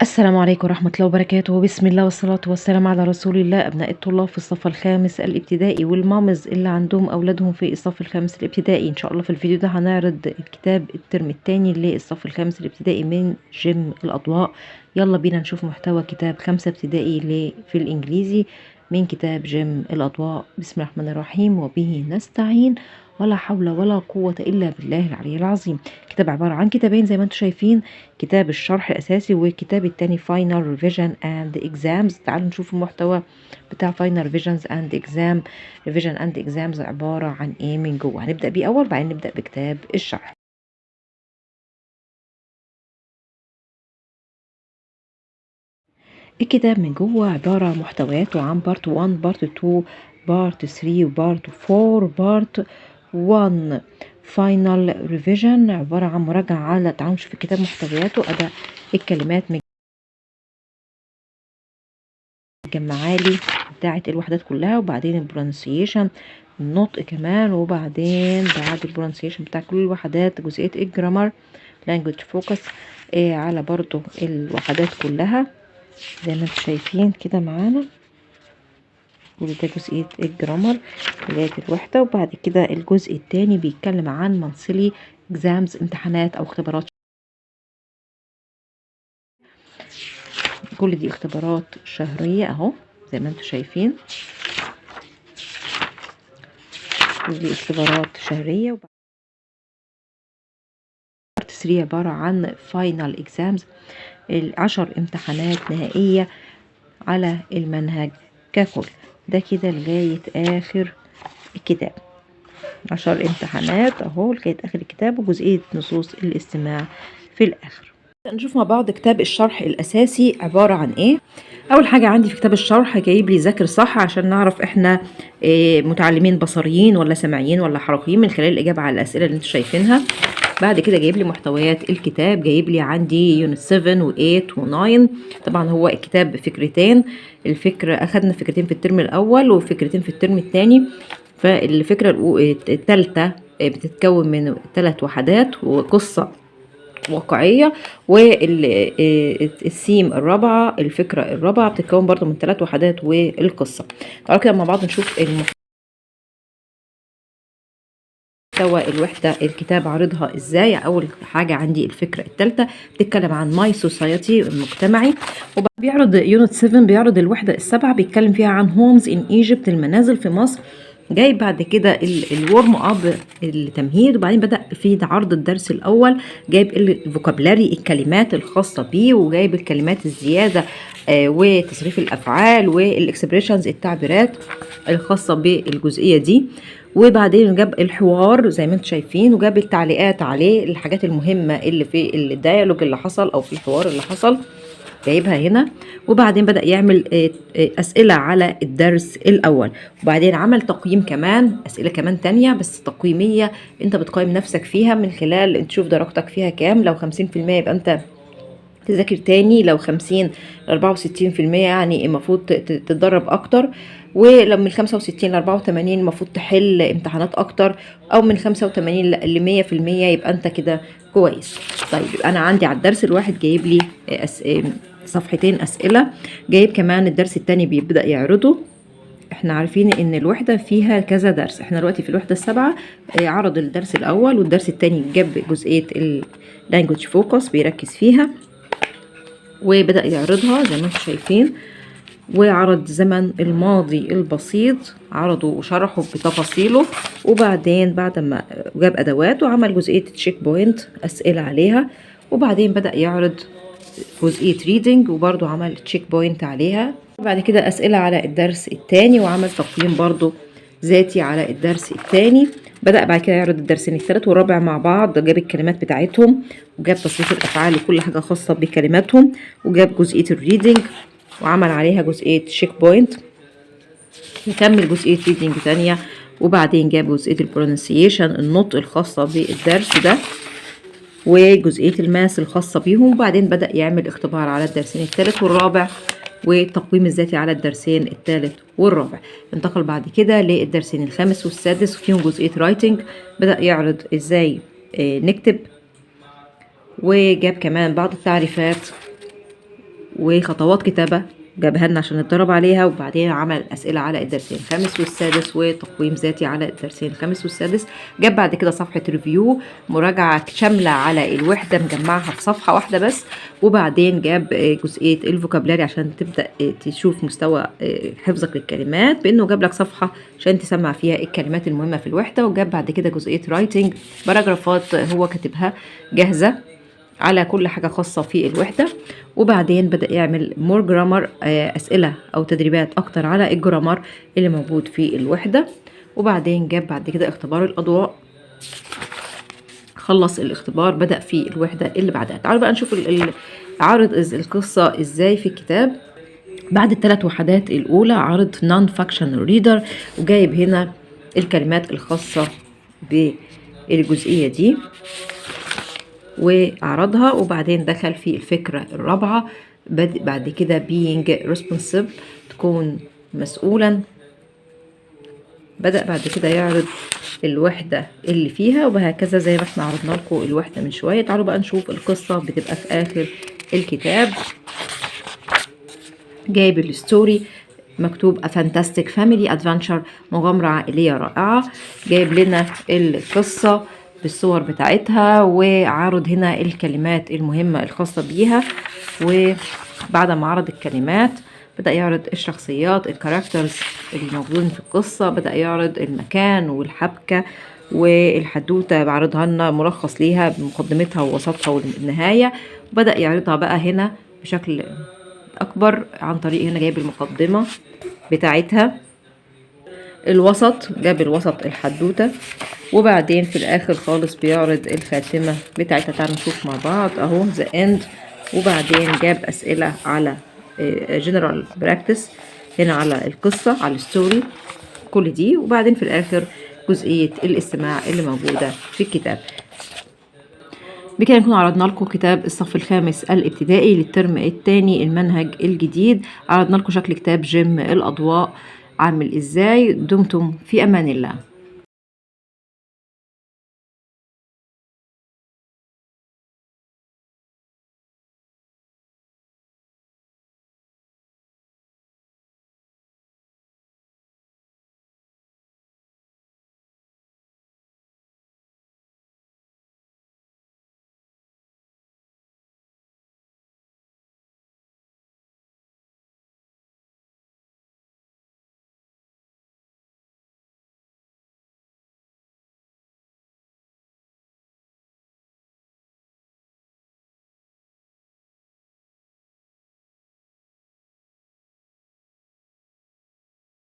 السلام عليكم ورحمة الله وبركاته. بسم الله والصلاة والسلام على رسول الله. أبناء الطلاب في الصف الخامس الابتدائي والمامز اللي عندهم أولادهم في الصف الخامس الابتدائي، إن شاء الله في الفيديو ده هنعرض الكتاب الترم الثاني للصف الخامس الابتدائي من جيم الأضواء. يلا بينا نشوف محتوى كتاب 5 ابتدائي في الإنجليزي من كتاب جيم الأضواء. بسم الله الرحمن الرحيم وبه نستعين ولا حول ولا قوة إلا بالله العلي العظيم. كتاب عبارة عن كتابين زي ما انتم شايفين، كتاب الشرح الأساسي والكتاب التاني Final Revision and Exams. تعالوا نشوف المحتوى بتاع Final Revisions and Exam. Revision and Exams عبارة عن ايه من جوه، هنبدأ بيه أول بعدين نبدأ بكتاب الشرح. الكتاب من جوه عبارة محتوياته عن بارت 1 بارت 2 بارت 3 وبارت 4 بارت 1. فاينل ريفيجن عبارة عن مراجعة على تعالوا نشوف الكتاب محتوياته. أداء الكلمات مجمعالي بتاعة الوحدات كلها، وبعدين البرونسيشن النطق كمان، وبعدين بعد البرونسيشن بتاع كل الوحدات جزئية الجرامر لانجوج فوكس على برضو الوحدات كلها زي ما انتم شايفين كده معانا. كل ده جزئية الجرامر بداية الوحدة. وبعد كده الجزء التاني بيتكلم عن منصلي اكزامز امتحانات او اختبارات. كل دي اختبارات شهرية اهو زي ما انتم شايفين، كل دي اختبارات شهرية. بارت 3 عبارة عن فاينل اكزامز، 10 امتحانات نهائية على المنهج ككل. ده كده لغاية آخر الكتاب، 10 امتحانات اهو لغاية آخر الكتاب، وجزئية نصوص الاستماع في الآخر. نشوف مع بعض كتاب الشرح الأساسي عبارة عن ايه. أول حاجة عندي في كتاب الشرح جايب لي ذاكر صح عشان نعرف احنا متعلمين بصريين ولا سمعيين ولا حركيين من خلال الإجابة على الأسئلة اللي انتوا شايفينها. بعد كده جايب لي محتويات الكتاب، جايب لي عندي يونت 7 و8 و9. طبعا هو الكتاب فكرتين، الفكرة أخدنا فكرتين في الترم الأول وفكرتين في الترم الثاني. فالفكرة الثالثة بتتكون من 3 وحدات وقصة واقعية، والسيم الرابعة الفكرة الرابعة بتتكون برضو من 3 وحدات والقصة. تعالوا كده مع بعض نشوف محتوى الوحدة الكتاب عارضها ازاي. اول حاجة عندي الفكرة الثالثة بتتكلم عن ماي سوسايتي المجتمعي، وبيعرض يونت 7 بيعرض الوحدة السابعة بيتكلم فيها عن هومز ان ايجيبت المنازل في مصر. جاي بعد كده الورم اب التمهيد، وبعدين بدأ في عرض الدرس الأول، جايب الفوكابلاري الكلمات الخاصة بيه، وجايب الكلمات الزيادة وتصريف الأفعال والإكسبريشنز التعبيرات الخاصة بالجزئية دي. وبعدين جاب الحوار زي ما انتم شايفين، وجاب التعليقات عليه الحاجات المهمة اللي في الديالوج اللي حصل أو في الحوار اللي حصل جايبها هنا. وبعدين بدأ يعمل أسئلة على الدرس الأول، وبعدين عمل تقييم كمان، أسئلة كمان تانية بس تقييمية انت بتقيم نفسك فيها من خلال تشوف درجتك فيها كام. لو 50% يبقى انت تذاكر تاني، لو 50 64% يعني المفروض تتدرب اكتر، ولو من 65 ل 84 المفروض تحل امتحانات اكتر، او من 85 ل 100% يبقى انت كده كويس. طيب يبقى انا عندي على الدرس الواحد جايب لي صفحتين اسئله، جايب كمان الدرس التاني بيبدأ يعرضه. احنا عارفين ان الوحدة فيها كذا درس، احنا دلوقتي في الوحدة السابعة. عرض الدرس الاول والدرس التاني جاب جزئية اللانجوج فوكس بيركز فيها وبدأ يعرضها زي ما انتم شايفين. وعرض زمن الماضي البسيط عرضه وشرحه بتفاصيله، وبعدين بعد ما جاب ادوات وعمل جزئية تشيك بوينت اسئلة عليها، وبعدين بدأ يعرض جزئية ريدنج وبرضو عمل تشيك بوينت عليها. بعد كده أسئلة على الدرس الثاني وعمل تقييم برضو ذاتي على الدرس الثاني. بدأ بعد كده يعرض الدرسين الثالث والرابع مع بعض، جاب الكلمات بتاعتهم وجاب تصريف الأفعال وكل حاجة خاصة بكلماتهم، وجاب جزئية الريدنج وعمل عليها جزئية تشيك بوينت، وكمل جزئية ريدنج ثانية، وبعدين جاب جزئية البرونسيشن النطق الخاصة بالدرس ده وجزئية الماس الخاصة بيهم. وبعدين بدأ يعمل اختبار على الدرسين الثالث والرابع والتقويم الذاتي على الدرسين الثالث والرابع. انتقل بعد كده للدرسين الخامس والسادس وفيهم جزئية رايتنج، بدأ يعرض ازاي نكتب، وجاب كمان بعض التعريفات وخطوات كتابة جابها لنا عشان نتدرب عليها، وبعدين عمل أسئلة على الدرسين الخامس والسادس وتقويم ذاتي على الدرسين الخامس والسادس. جاب بعد كده صفحة ريفيو، مراجعة شاملة على الوحدة مجمعها في صفحة واحدة بس. وبعدين جاب جزئية الفوكابلاري عشان تبدأ تشوف مستوى حفظك للكلمات، بأنه جاب لك صفحة عشان تسمع فيها الكلمات المهمة في الوحدة. وجاب بعد كده جزئية رايتنج، باراجرافات هو كاتبها جاهزة على كل حاجة خاصة في الوحدة. وبعدين بدأ يعمل مور جرامر، أسئلة أو تدريبات أكتر على الجرامر اللي موجود في الوحدة. وبعدين جاب بعد كده اختبار الأضواء، خلص الاختبار، بدأ في الوحدة اللي بعدها. تعالوا بقى نشوف عارض القصة ازاي في الكتاب. بعد الثلاث وحدات الأولى عرض نون فاكشن ريدر، وجايب هنا الكلمات الخاصة بالجزئية دي وأعرضها. وبعدين دخل في الفكرة الرابعة، بعد كده being responsible، تكون مسؤولا. بدأ بعد كده يعرض الوحدة اللي فيها، وهكذا زي ما احنا عرضنا لكم الوحدة من شوية. تعالوا بقى نشوف القصة بتبقى في آخر الكتاب. جايب الستوري مكتوب A Fantastic Family Adventure، مغامرة عائلية رائعة. جايب لنا القصة بالصور بتاعتها، وعارض هنا الكلمات المهمة الخاصة بيها. وبعد ما عرض الكلمات بدأ يعرض الشخصيات الكاركترز اللي موجودين في القصة، بدأ يعرض المكان والحبكة والحدوتة، بعرضها لنا ملخص ليها بمقدمتها ووسطها والنهاية. وبدأ يعرضها بقى هنا بشكل أكبر عن طريق هنا جايب المقدمة بتاعتها، الوسط جاب الوسط الحدوتة، وبعدين في الآخر خالص بيعرض الخاتمة بتاعتها. تعالوا نشوف مع بعض أهو the end. وبعدين جاب أسئلة على general practice هنا على القصة، على الستوري، كل دي. وبعدين في الآخر جزئية الاستماع اللي موجودة في الكتاب. بكده نكون عرضنا لكم كتاب الصف الخامس الابتدائي للترم الثاني المنهج الجديد. عرضنا لكم شكل كتاب جيم الأضواء عامل ازاي. دمتم في أمان الله.